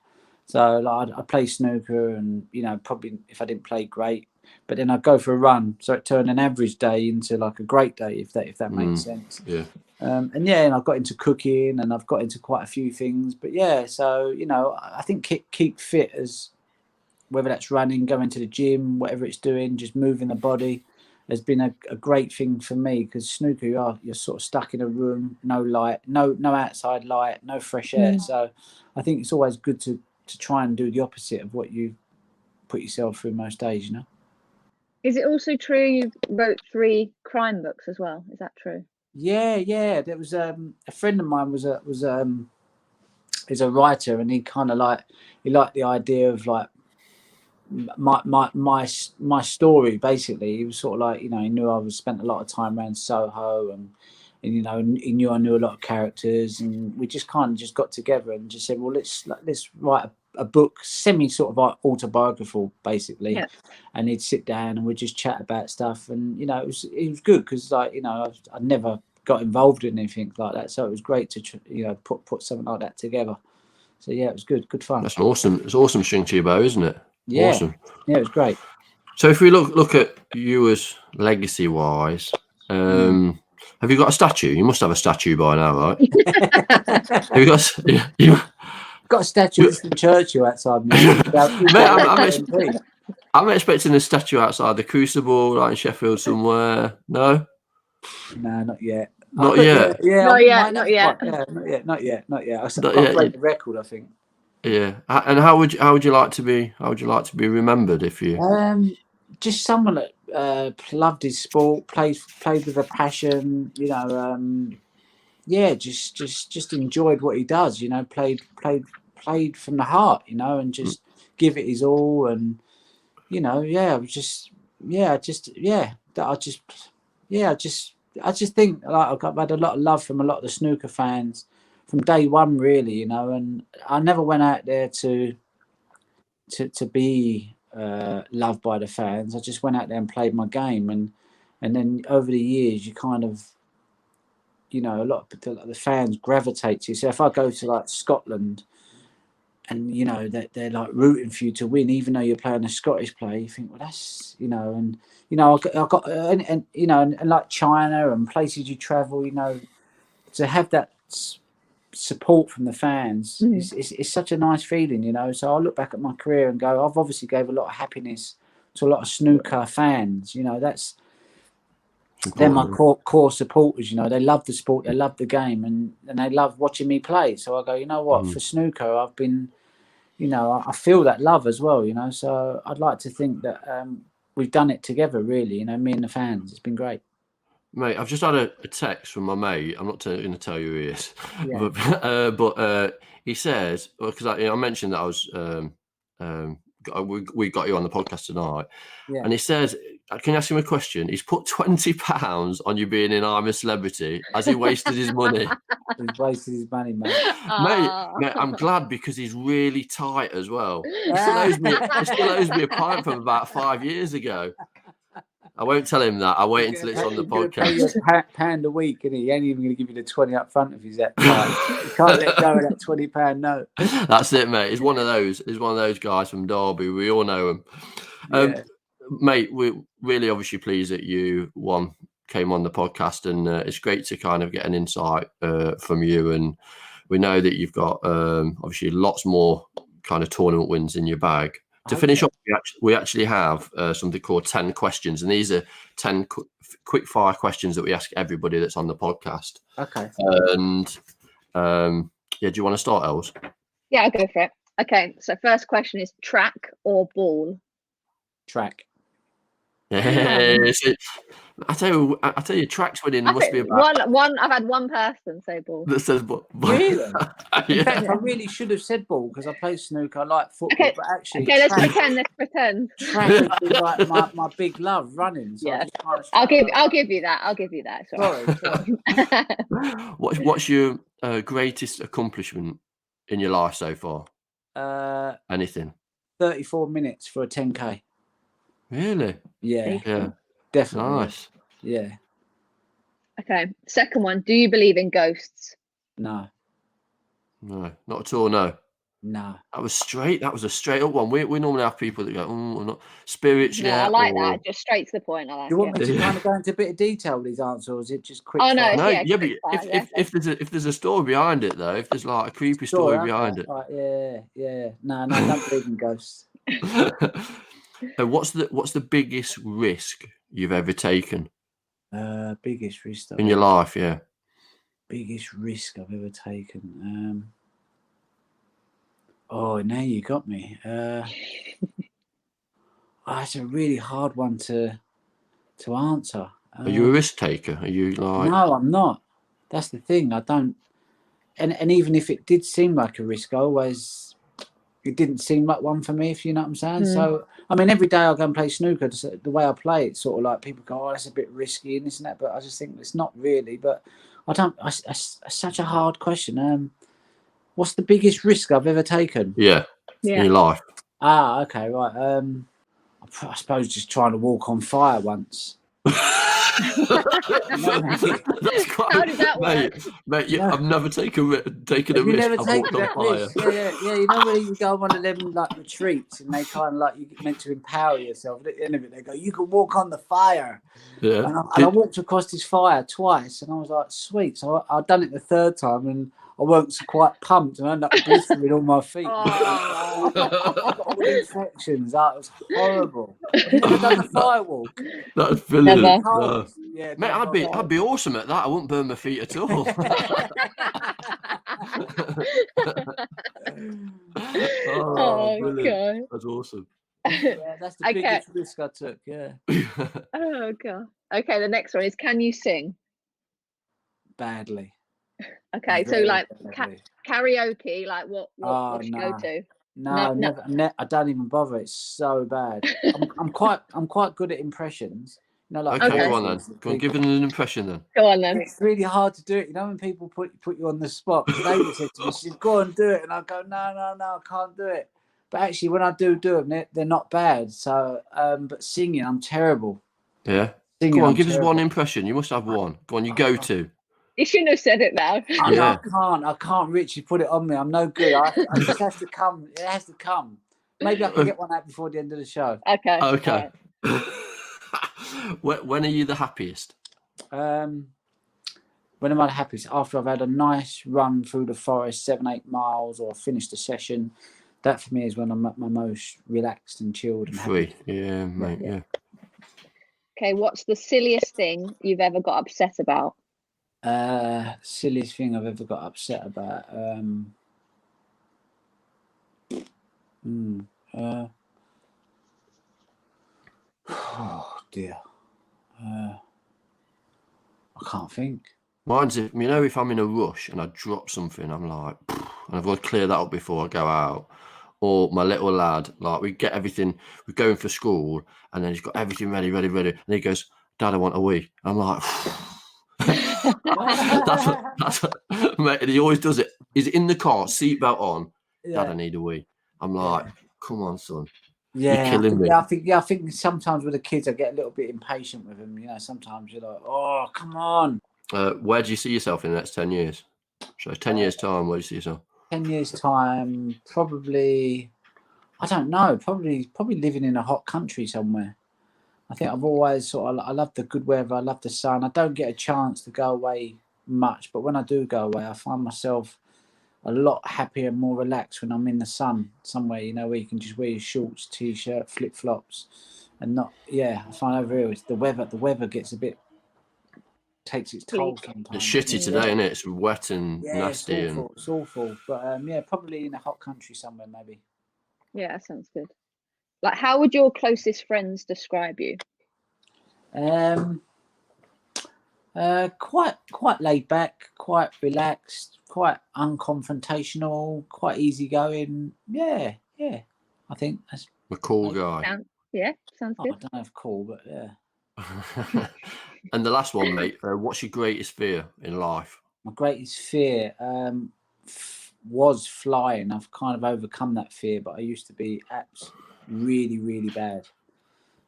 So like I play snooker, and you know, probably if I didn't play great, but then I'd go for a run, so it turned an average day into like a great day, if that makes sense. Yeah. And I've got into cooking, and I've got into quite a few things. But yeah, so you know, I think keep fit, as whether that's running, going to the gym, whatever it's doing, just moving the body, has been a great thing for me, because snooker, you're sort of stuck in a room, no light, no outside light, no fresh air. So I think it's always good to try and do the opposite of what you put yourself through most days, you know. Is it also true you wrote 3 crime books as well? Is that true? Yeah. There was a friend of mine is a writer, and he kind of liked the idea of like my story. Basically, he was sort of like, you know, he knew I spent a lot of time around Soho, and you know, he knew I knew a lot of characters, and we just kind of just got together and just said, well, let's write a book, semi sort of like autobiographical, basically. And he'd sit down and we'd just chat about stuff, and you know, it was good, because like, you know, I never got involved in anything like that, so it was great to you know, put something like that together. So yeah, it was good fun. That's awesome. It's awome string to your bow, isn't it? Yeah, Awesome. yeah, it was great. So if we look at you as legacy wise, have you got a statue? You must have a statue by now, right? Have you got? Got a statue of Winston Churchill outside me. Mate, I'm expecting a statue outside the Crucible, like in Sheffield somewhere. No, no, not yet. not yet. Yeah, Not yet. not yet. Not yet. I've Not got yet. to break the record, I think. Yeah, and how would you like to be? How would you like to be remembered if you? Just someone that loved his sport, played with a passion. You know, yeah, just enjoyed what he does. You know, played from the heart. You know, and just give it his all. And you know, I just think like I've had a lot of love from a lot of the snooker fans from day one, really. You know, and I never went out there to be loved by the fans. I just went out there and played my game, and then over the years, you kind of, you know, a lot of the fans gravitate to you. So if I go to like Scotland, and you know they're like rooting for you to win, even though you're playing a Scottish player, you think, well, that's, you know, and you know, I got and you know, and like China and places you travel, you know, to have that support from the fans is such a nice feeling, you know. So I look back at my career and go, I've obviously gave a lot of happiness to a lot of snooker fans. You know, they're my core supporters. You know, they love the sport, they love the game, and they love watching me play. So I go, you know what, for snooker, I've been, you know, I feel that love as well. You know, so I'd like to think that we've done it together, really. You know, me and the fans. It's been great. Mate, I've just had a text from my mate. I'm not going to tell you who he is, but he says, because I mentioned that I was we got you on the podcast tonight, and he says, can you ask him a question? He's put £20 on you being in I'm a Celebrity. Has he wasted his money? He's wasted his money, mate. Mate, I'm glad, because he's really tight as well. He still owes me a pint from about 5 years ago. I won't tell him that. I'll wait until it's on the podcast. £1 a week, and he ain't even going to give you the 20 up front if he's that tight. You can't let go of that £20 note. That's it, mate. He's one of those. He's one of those guys from Derby. We all know him. Mate, we're really obviously pleased that you came on the podcast, and it's great to kind of get an insight from you. And we know that you've got obviously lots more kind of tournament wins in your bag. To finish off, we actually have something called 10 questions, and these are 10 quick fire questions that we ask everybody that's on the podcast. Okay. And do you want to start, Els? Yeah, I'll go for it. Okay, so first question is track or ball? Track. Yeah. I tell you, track's winning must be about one. I've had one person say ball. that says ball. Really? In fact, I really should have said ball, because I play snooker. I like football, but actually, let's pretend. Track has been like my big love, running. So Yeah, I'll give you that. Sorry. What's your greatest accomplishment in your life so far? Anything? 34 minutes for a 10K. Really? Yeah. Definitely. Nice. Yeah. Okay. Second one. Do you believe in ghosts? No, not at all. No. That was straight. That was a straight up one. We normally have people that go, we're not spirits. Yeah, I like that. Just straight to the point. I like. Do you want me to kind of go into a bit of detail with these answers, or is it just quick? Oh no, but if there's a story behind it, though, if there's like a creepy story behind it. Right, yeah. No, I don't believe in ghosts. What's the biggest risk you've ever taken? Biggest risk in your life, yeah. Biggest risk I've ever taken. Oh, now you got me. It's a really hard one to answer. Are you a risk taker? Are you like? No, I'm not. That's the thing. I don't. And even if it did seem like a risk, it didn't seem like one for me, if you know what I'm saying. So, I mean, every day I go and play snooker, the way I play, it's sort of like people go, oh, that's a bit risky and this and that. But I just think it's not really. But it's such a hard question. What's the biggest risk I've ever taken? Yeah. In your life. Okay, right. I suppose just trying to walk on fire once. That's quite, How did that work? mate. No. I've never taken a Have risk. you never I've taken walked on that fire. risk? Yeah. You know when you go on one of them like retreats and they kind of like you get meant to empower yourself. At the end of it, they go, "You can walk on the fire." Yeah. And I walked across this fire twice, and I was like, "Sweet!" So I'd done it the third time, and I weren't quite pumped, and I ended up blistering all my feet. Oh. I got all infections. That was horrible. Have you never done the fire walk? That's brilliant. Never. No. Yeah, Mate, I'd be awesome at that. I wouldn't burn my feet at all. Oh, brilliant. God. That's awesome. Yeah, that's the Okay. biggest risk I took. Yeah, Oh, God. Okay, the next one is, can you sing? badly. Okay, so Very like badly. karaoke, like what's your nah. go-to? No, No. never. I don't even bother. It's so bad. I'm quite good at impressions. You know, like Okay, Okay. go on then. voices of Go on, people. give it an impression then. Go on then. It's really hard to do it. You know, when people put you on the spot. Lady said to me, she said, "Go and do it," and I go, "No, I can't do it." But actually, when I do them, they're not bad. So, but singing, I'm terrible. Yeah. Singing, Go on, I'm give us terrible. one impression. You must have one. Go on, you go to. You shouldn't have said it now. Yeah. I can't. Richie, put it on me. I'm no good. I just has to come. It has to come. Maybe I can get one out before the end of the show. Okay. Okay. All When are you the happiest? When am I the happiest? After I've had a nice run through the forest, 7-8 miles, or finished a session. That for me is when I'm at my most relaxed and chilled and Free. happy. Yeah, mate. Yeah. Okay, what's the silliest thing you've ever got upset about? Silliest thing I've ever got upset about. Oh dear. I can't think. Mine's if if I'm in a rush and I drop something, I'm like, and I've got to clear that up before I go out. Or my little lad, like we get everything, we're going for school, and then he's got everything ready, and he goes, "Dad, I want a wee." I'm like, that's what, mate. And he always does it. He's in the car, seatbelt on. Yeah. Dad, I need a wee. I'm like, come on, son. Yeah, You're killing me. I think sometimes with the kids I get a little bit impatient with them. You know, sometimes you're like, "Oh, come on." Where do you see yourself in the next 10 years? So 10 years time, where do you see yourself? 10 years time, probably. I don't know. Probably living in a hot country somewhere. I think I've always I love the good weather. I love the sun. I don't get a chance to go away much, but when I do go away, I find myself a lot happier and more relaxed when I'm in the sun somewhere, you know, where you can just wear your shorts, t-shirt, flip-flops, and not. Yeah, I find over here the weather gets a bit, takes its toll sometimes. It's shitty today, isn't it? It's wet and nasty. It's awful. But yeah, probably in a hot country somewhere, maybe. Yeah, that sounds good. Like, how would your closest friends describe you? Quite laid back, quite relaxed, quite unconfrontational, quite easygoing. Yeah. I think that's A cool guy. Sounds I good. don't know if cool, but yeah. And the last one, mate. What's your greatest fear in life? My greatest fear was flying. I've kind of overcome that fear, but I used to be really, really bad.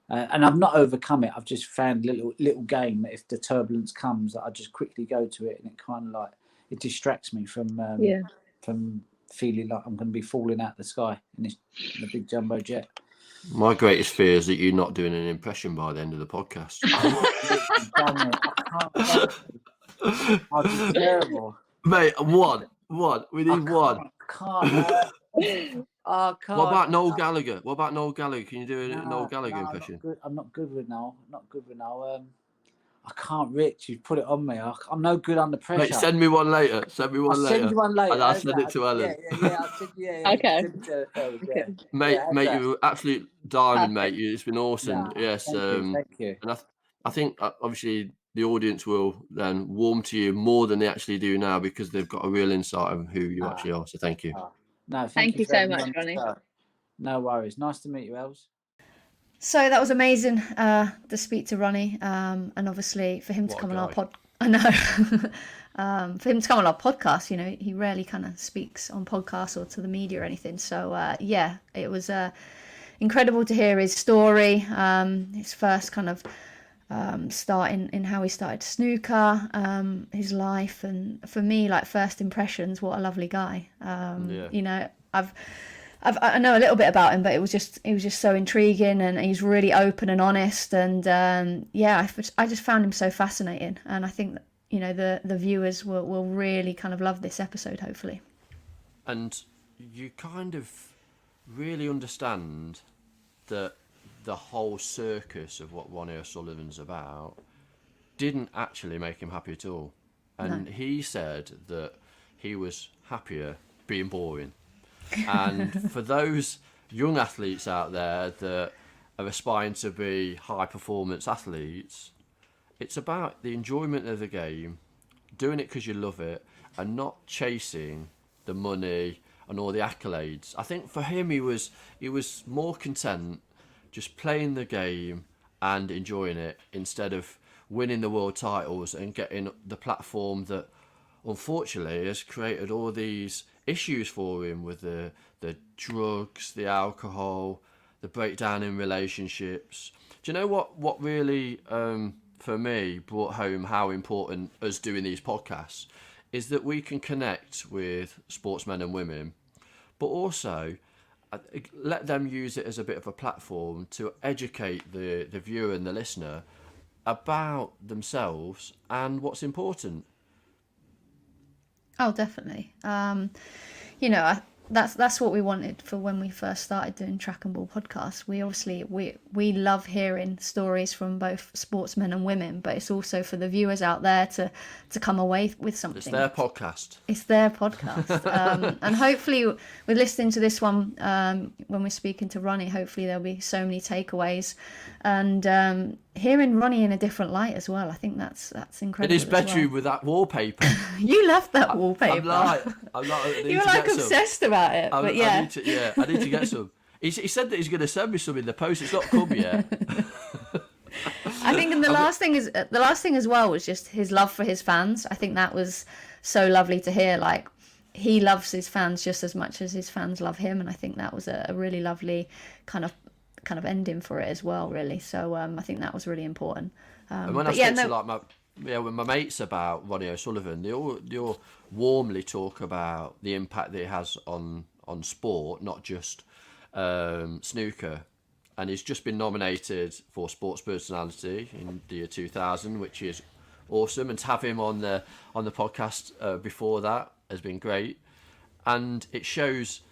And I've not overcome it. I've just found a little game that if the turbulence comes, that I just quickly go to it, and it kind of like it distracts me from feeling like I'm going to be falling out the sky in the big jumbo jet. My greatest fear is that you're not doing an impression by the end of the podcast. I'll be terrible, mate. One. We need one. I can't. What about Noel Gallagher? Can you do a Noel Gallagher impression? I'm not good with Noel. I can't, Rich. You put it on me. I'm no good under pressure. Mate, send me one later. I'll send you one later. And I'll send it to Ellen. Yeah. Okay. Mate, you're an absolute diamond, mate. It's been awesome. Yes. Thank you. And I think obviously the audience will then warm to you more than they actually do now because they've got a real insight of who you actually are. So thank you. No, thank you so much, Ronnie. No worries. Nice to meet you, Els. So that was amazing to speak to Ronnie, and obviously for him to come on our pod. I know. For him to come on our podcast, you know, he rarely kind of speaks on podcasts or to the media or anything. So yeah, it was incredible to hear his story, his first kind of start in how he started snooker, his life, and for me, like, first impressions, what a lovely guy. You know, I know a little bit about him, but it was just so intriguing, and he's really open and honest, and I just found him so fascinating, and I think that, you know, the viewers will really kind of love this episode, hopefully. And you kind of really understand that the whole circus of what Ronnie O'Sullivan's about didn't actually make him happy at all. And No. he said that he was happier being boring. And for those young athletes out there that are aspiring to be high performance athletes, it's about the enjoyment of the game, doing it because you love it, and not chasing the money and all the accolades. I think for him, he was more content just playing the game and enjoying it, instead of winning the world titles and getting the platform that unfortunately has created all these issues for him with the drugs, the alcohol, the breakdown in relationships. Do you know what really for me brought home how important us doing these podcasts is that we can connect with sportsmen and women, but also let them use it as a bit of a platform to educate the viewer and the listener about themselves and what's important. Oh, definitely. You know, that's what we wanted for when we first started doing Track and Ball podcasts. We love hearing stories from both sportsmen and women, but it's also for the viewers out there to come away with something. It's their podcast. It's their podcast. And hopefully with listening to this one, when we're speaking to Ronnie, hopefully there'll be so many takeaways, and hearing Ronnie in a different light as well. I think that's incredible. In his bedroom with that wallpaper. You love that wallpaper. I'm like you were like obsessed about it. But yeah. I need to get some. He said that he's going to send me some in the post. It's not come yet. I think, and the last thing as well was just his love for his fans. I think that was so lovely to hear. Like, he loves his fans just as much as his fans love him, and I think that was a really lovely kind of ending for it as well, really. So I think that was really important. And when I speak to with my mates about Ronnie O'Sullivan, they all warmly talk about the impact that it has on sport, not just snooker. And he's just been nominated for Sports Personality in the year 2000, which is awesome. And to have him on the podcast before that has been great. And it shows,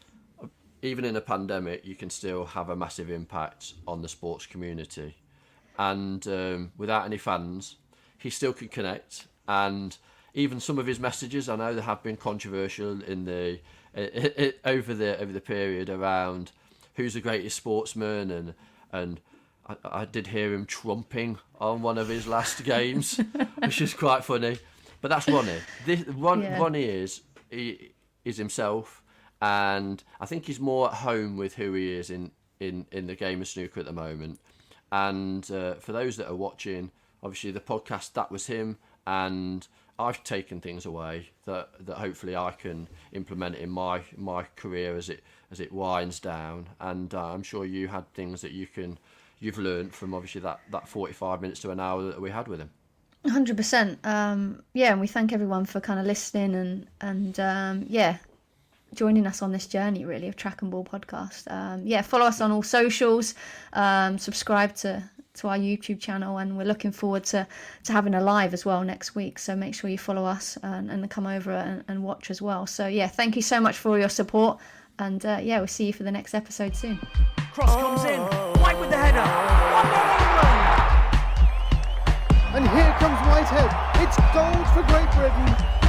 even in a pandemic, you can still have a massive impact on the sports community. And without any fans, he still can connect. And even some of his messages, I know they have been controversial in over the period around who's the greatest sportsman, and I did hear him trumping on one of his last games, which is quite funny. But that's Ronnie. Ronnie is himself, and I think he's more at home with who he is in the game of snooker at the moment. And for those that are watching, obviously the podcast, that was him, and I've taken things away that hopefully I can implement in my career as it winds down. And I'm sure you had things that you've learned from obviously that 45 minutes to an hour that we had with him. 100%. And we thank everyone for kind of listening and joining us on this journey, really, of Track and Ball podcast. Follow us on all socials, subscribe to our YouTube channel, and we're looking forward to having a live as well next week, so make sure you follow us and come over and watch as well. So thank you so much for your support, and we'll see you for the next episode soon. Cross comes in, White with the header, 1-0 England! And here comes Whitehead, it's gold for Great Britain.